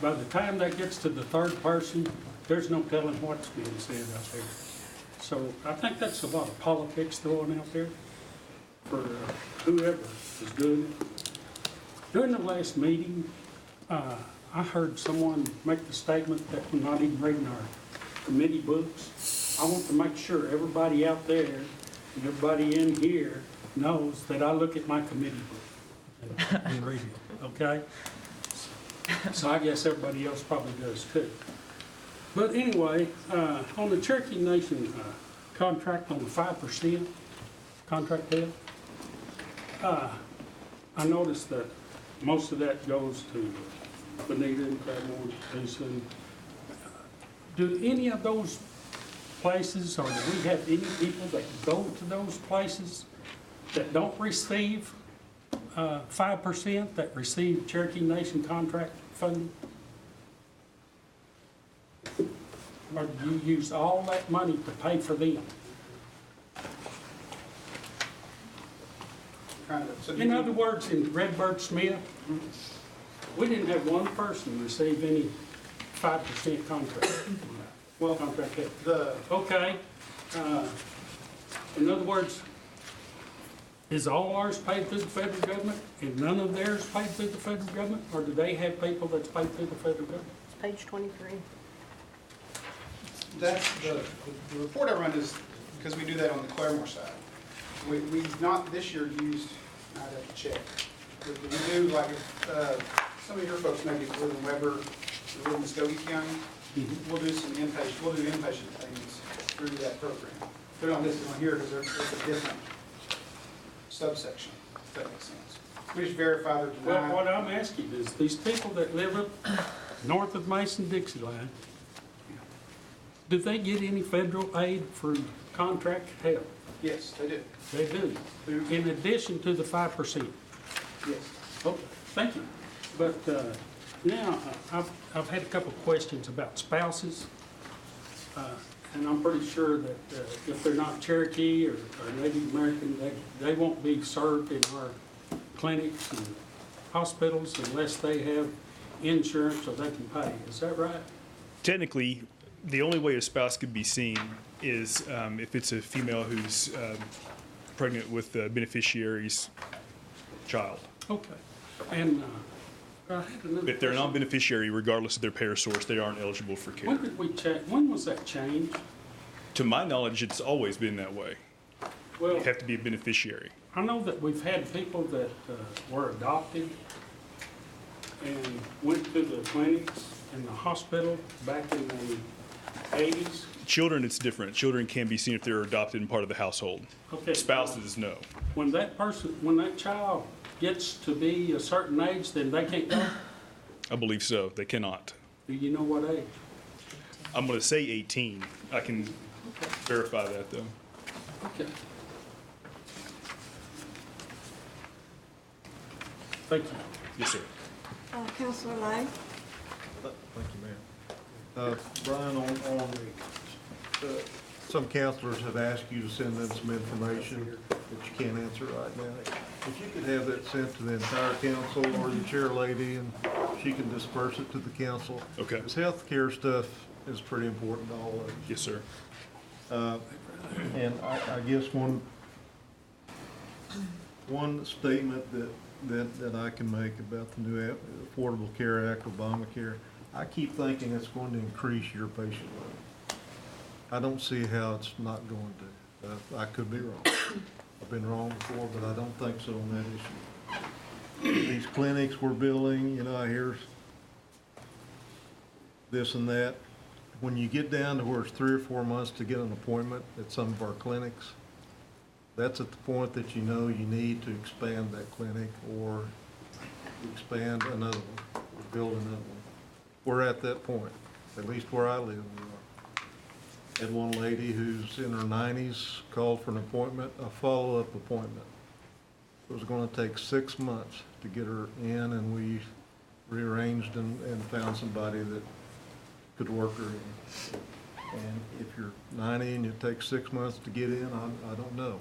by the time that gets to the third person, there's no telling what's being said out there. So I think that's a lot of politics thrown out there for whoever is doing it. During the last meeting, I heard someone make the statement that we're not even reading our committee books. I want to make sure everybody out there and everybody in here knows that I look at my committee book and read it, okay? So I guess everybody else probably does too. But anyway, on the Cherokee Nation contract on the 5% contract deal, I noticed that most of that goes to Bonita and Claremont, Tucson. Do any of those places, or do we have any people that go to those places that don't receive 5%, that receive Cherokee Nation contract funding? Or do you use all that money to pay for them? In other words, in Redbird Smith, we didn't have one person receive any 5% contract. Well, contract help. Okay. In other words, is all ours paid through the federal government and none of theirs paid through the federal government? Or do they have people that's paid through the federal government? Page 23. That's the report I run is, because we do that on the Claremore side. We've not this year used, I'd have to check. But we do, like, some of your folks maybe live in Weber, live in Muskogee County, we'll do some inpatient, inpatient things through that program. they're not listed on here because there's a different subsection, if that makes sense. We just verify they're Well, denied. what I'm asking is, these people that live up north of Mason-Dixie line, do they get any federal aid for contract help? Yes, they do. They do, in addition to the 5%. Yes. Oh, thank you. But now, I've had a couple of questions about spouses. And I'm pretty sure that if they're not Cherokee or Native American, they won't be served in our clinics and hospitals unless they have insurance so they can pay. Is that right? Technically, the only way a spouse could be seen is if it's a female who's pregnant with the beneficiary's child. Okay. And I had another If they're a question. non-beneficiary, regardless of their payer source, they aren't eligible for care. When did we when was that changed? To my knowledge, it's always been that way. Well, You have to be a beneficiary. I know that we've had people that were adopted and went to the clinics and the hospital back in the 80s. Children, it's different. Children can be seen if they're adopted and part of the household. Okay. Spouses, no. When that child gets to be a certain age, then they can't go? I believe so. They cannot. Do you know what age? I'm going to say 18. I can verify that, though. Okay. Thank you. Yes, sir. Counselor Lane? Thank you, ma'am. Brian, some counselors have asked you to send in some information that you can't answer right now. If you could have that sent to the entire council or the chair lady, and she can disperse it to the council. Okay. This healthcare stuff is pretty important to all of us. Yes, sir. And I guess one statement that I can make about the new Affordable Care Act, Obamacare, I keep thinking it's going to increase your patient load. I don't see how it's not going to. I could be wrong. I've been wrong before, but I don't think so on that issue. These clinics we're building, you know, I hear this and that. When you get down to where it's 3 or 4 months to get an appointment at some of our clinics, that's at the point that you know you need to expand that clinic or expand another one, or build another one. We're at that point, at least where I live. We are. Had one lady who's in her 90s called for an appointment, a follow-up appointment. It was going to take 6 months to get her in, and we rearranged and found somebody that could work her in. And if you're 90 and it takes 6 months to get in, I don't know.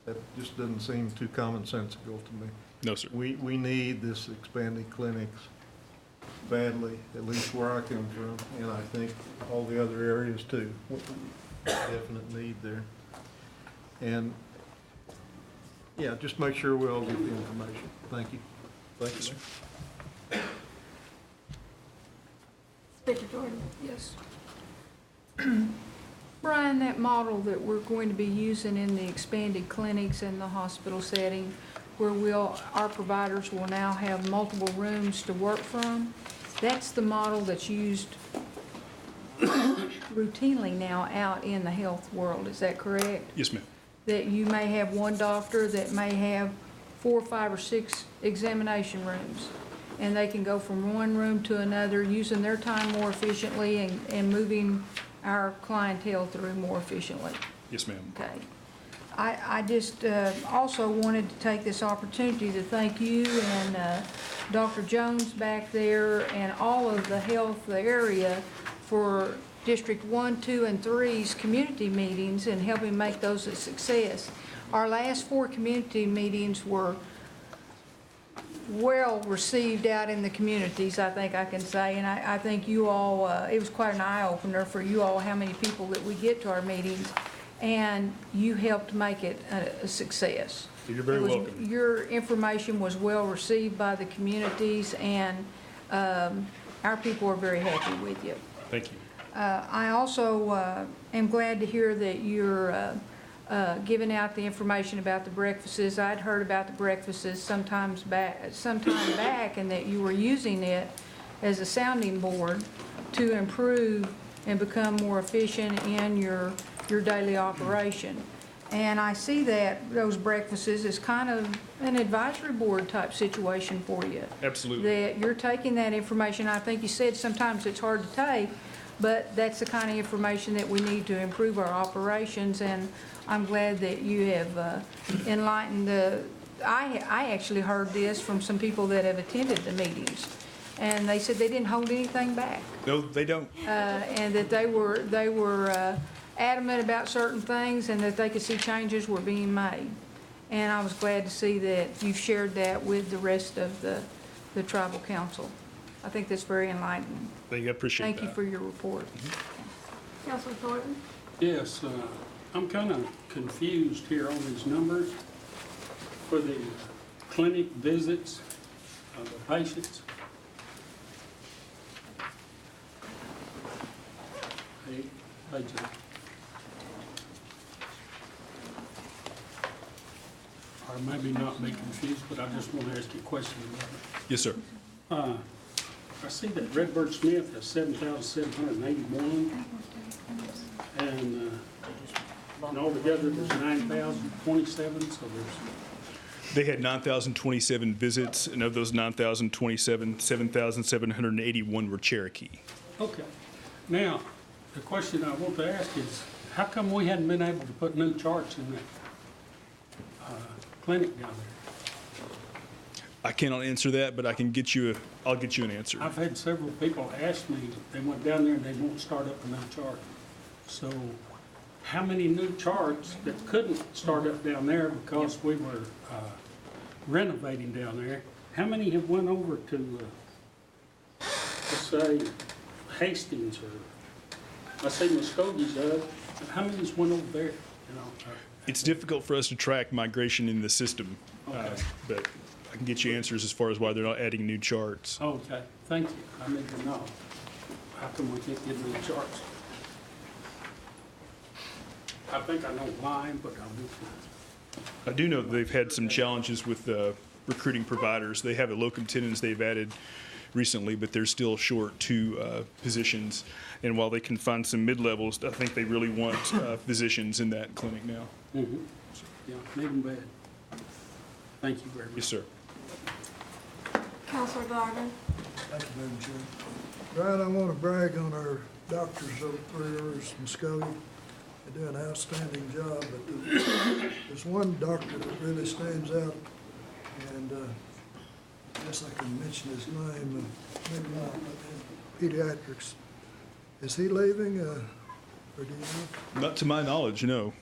That just doesn't seem too commonsensical to me. No, sir. We need this expanded clinics badly, at least where I come from, and I think all the other areas too. Definite need there. And, yeah, just make sure we all get the information. Thank you. Thank you, sir. Speaker Jordan? Yes. Brian, that model that we're going to be using in the expanded clinics and the hospital setting, where our providers will now have multiple rooms to work from, that's the model that's used routinely now out in the health world. Is that correct? Yes, ma'am. That you may have one doctor that may have 4, 5, or 6 examination rooms, and they can go from one room to another, using their time more efficiently and moving our clientele through more efficiently. Yes, ma'am. Okay. I just also wanted to take this opportunity to thank you and Dr. Jones back there and all of the health area for District 1, 2, and 3's community meetings and helping make those a success. Our last 4 community meetings were well received out in the communities, I think I can say, and I think you all, it was quite an eye-opener for you all how many people that we get to our meetings, and you helped make it a success. You're very welcome. Your information was well received by the communities, and our people are very happy with you. Thank you. I also am glad to hear that you're giving out the information about the breakfasts. I'd heard about the breakfasts sometime back, and that you were using it as a sounding board to improve and become more efficient in your your daily operation. And I see that those breakfasts is kind of an advisory board type situation for you. Absolutely. That you're taking that information, I think you said sometimes it's hard to take, but that's the kind of information that we need to improve our operations, and I'm glad that you have enlightened I actually heard this from some people that have attended the meetings, and they said they didn't hold anything back. No, they don't. And that they were adamant about certain things and that they could see changes were being made. And I was glad to see that you've shared that with the rest of the tribal council. I think that's very enlightening. Thank you, I appreciate that. Thank you for your report. Councilor Thornton? Yes, I'm kind of confused here on these numbers for the clinic visits of the patients. Page 8. Or maybe not be confused, but I just want to ask you a question about it. Yes, sir. I see that Redbird Smith has 7,781, and altogether there's 9,027, so there's... They had 9,027 visits, and of those 9,027, 7,781 were Cherokee. Okay. Now, the question I want to ask is, how come we hadn't been able to put new charts in that clinic down there? I cannot answer that, but I can get you I'll get you an answer. I've had several people ask me, they went down there and they won't start up a new chart. So how many new charts that couldn't start up down there because we were renovating down there, how many have went over to, let's say, Hastings, or I say Muskogee's up, how many's went over there? You know, It's difficult for us to track migration in the system, Okay. but I can get you answers as far as why they're not adding new charts. Okay, thank you. I need to know. How come we can't get new charts? I think I know mine, but I'm not. I do know that they've had some challenges with recruiting providers. They have a locum tenens they've added recently, but they're still short 2 positions. And while they can find some mid-levels, I think they really want physicians in that clinic now. Mm-hmm. Yeah, need them bad. Thank you very much. Yes, sir. Councilor Garvin? Thank you, Madam Chair. Brian, I want to brag on our doctors over 3 Rivers, Muskogee. They do an outstanding job, but there's one doctor that really stands out, and I guess I can mention his name, maybe not, but in pediatrics. Is he leaving, or do you know? Not to my knowledge, no.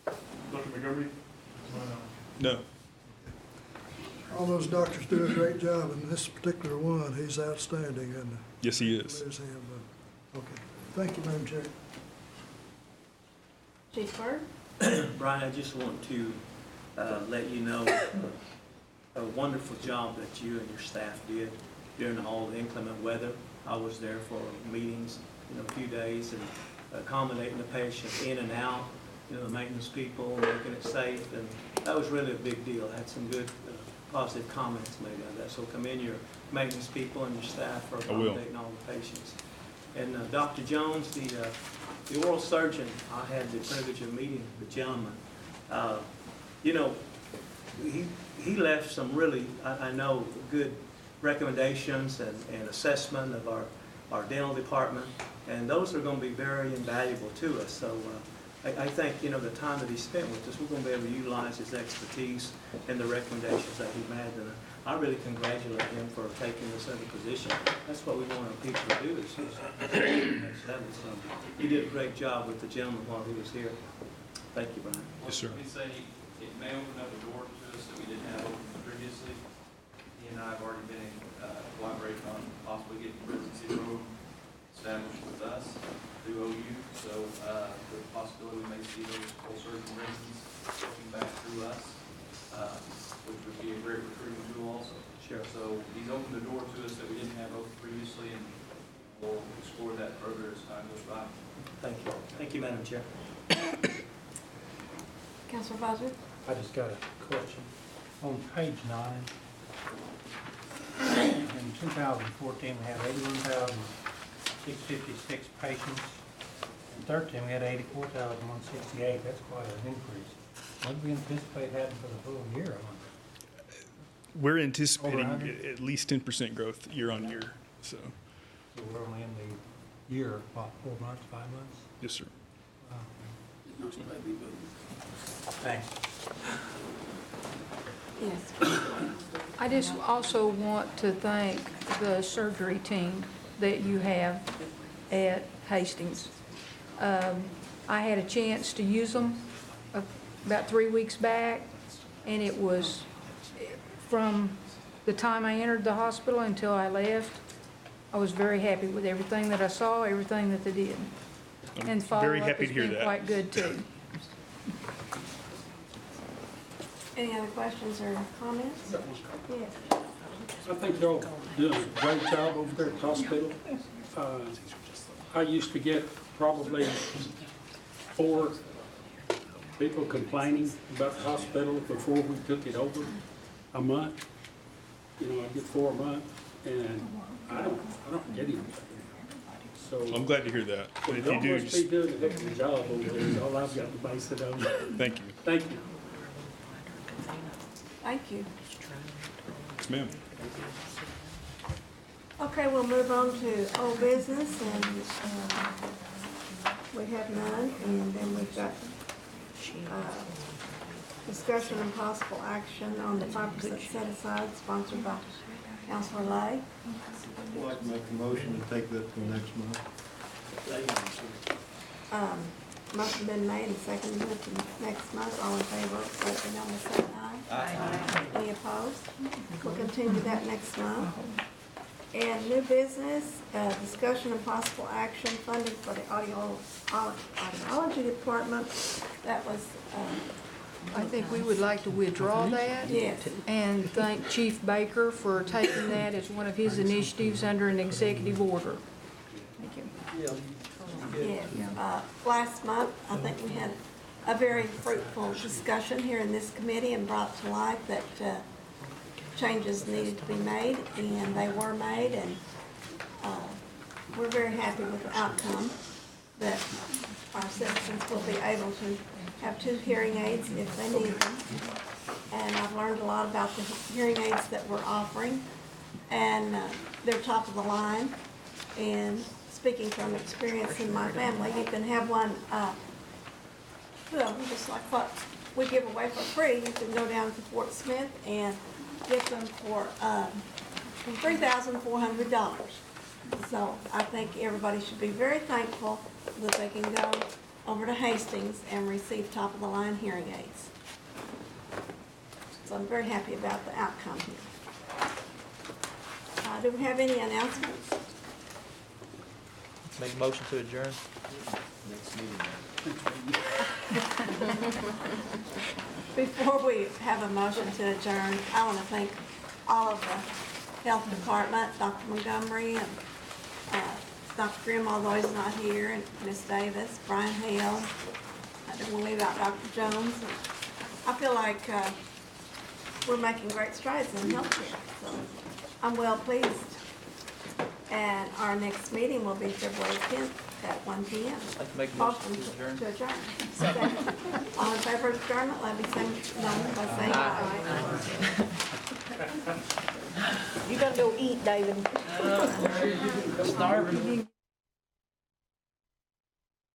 Dr. Montgomery? No. All those doctors do a great job, and this particular one, he's outstanding, and Yes, he is. lose him, okay. Thank you, Madam Chair. Chief Byrd? Brian, I just want to let you know a wonderful job that you and your staff did during all the inclement weather. I was there for meetings, a few days, and accommodating the patient in and out, the maintenance people, making it safe, and that was really a big deal. I had some good positive comments made on that, so commend your maintenance people and your staff for accommodating all the patients. And Dr. Jones, the oral surgeon, I had the privilege of meeting the gentleman. He left some really, I know, good recommendations and assessment of our dental department, and those are going to be very invaluable to us. So I think, the time that he spent with us, we're going to be able to utilize his expertise and the recommendations that he made. And I really congratulate him for taking this other position. That's what we want our people to do. He did a great job with the gentleman while he was here. Thank you, Brian. Yes, sir. Let me say, it may open up a door to us that we didn't have open previously. He and I have already been collaborating on possibly getting emergency room established with us through OU. So the possibility we may see those full surgeon residents working back through us, which would be a great recruiting tool also. Sure. So he's opened the door to us that we didn't have open previously, and we'll explore that further as time goes by. Thank you. Thank you, Madam Chair. Councilor Boswell? I just got a question. On page 9, in 2014, we had 81,656 patients. 13, we had 84,168. That's quite an increase. What do we anticipate having for the full year? I wonder? We're anticipating Over 100? at least 10% growth year on year, so, So we're only in the year, what, 4 months, 5 months? yes, sir. Wow. Thanks. Yes. I just also want to thank the surgery team that you have at Hastings. I had a chance to use them about 3 weeks back, and it was from the time I entered the hospital until I left, I was very happy with everything that I saw, everything that they did. And very follow-up happy has to hear been that. quite good too. Any other questions or comments? Yes. I think y'all doing a great job over there at the hospital. I used to get probably 4 people complaining about the hospital before we took it over a month. You know, I get 4 a month, and I don't get anything. So I'm glad to hear that. But if you y'all do, must be doing a heck of a job over there, is all I've got to base it on. thank you. Thank you. Thank you. Yes, ma'am. Okay, we'll move on to old business, and we have none, and then we've got discussion and possible action on the 5% set aside sponsored by Councilor Lay. I'd like to make a motion to take that to next month. Motion been made and seconded for next month. All in favor, let me know by saying aye. Aye. Any opposed? We'll continue that next month. And new business, discussion and possible action, funding for the audiology department. That was, I think we would like to withdraw that. yes. And thank Chief Baker for taking that as one of his initiatives under an executive order. Thank you. Yes. Last month, I think we had a very fruitful discussion here in this committee and brought to light that changes needed to be made, and they were made, and we're very happy with the outcome, that our citizens will be able to have 2 hearing aids if they need them. And I've learned a lot about the hearing aids that we're offering, and they're top of the line. And speaking from experience in my family, you can have one, well, just like what we give away for free. You can go down to Fort Smith and get them for $3,400. So I think everybody should be very thankful that they can go over to Hastings and receive top-of-the-line hearing aids. So I'm very happy about the outcome here. Do we have any announcements? Make a motion to adjourn. Before we have a motion to adjourn, I want to thank all of the health department, Dr. Montgomery, and Dr. Grimm, although he's not here, and Ms. Davis, Brian Hale. I didn't want to leave out Dr. Jones. I feel like we're making great strides in healthcare, so I'm well pleased. And our next meeting will be February 10th at 1 p.m. I'd like to make a motion to adjourn. To adjourn. Second. All in favor of adjournment, let me say no by saying aye. You gotta go eat, David. Starving.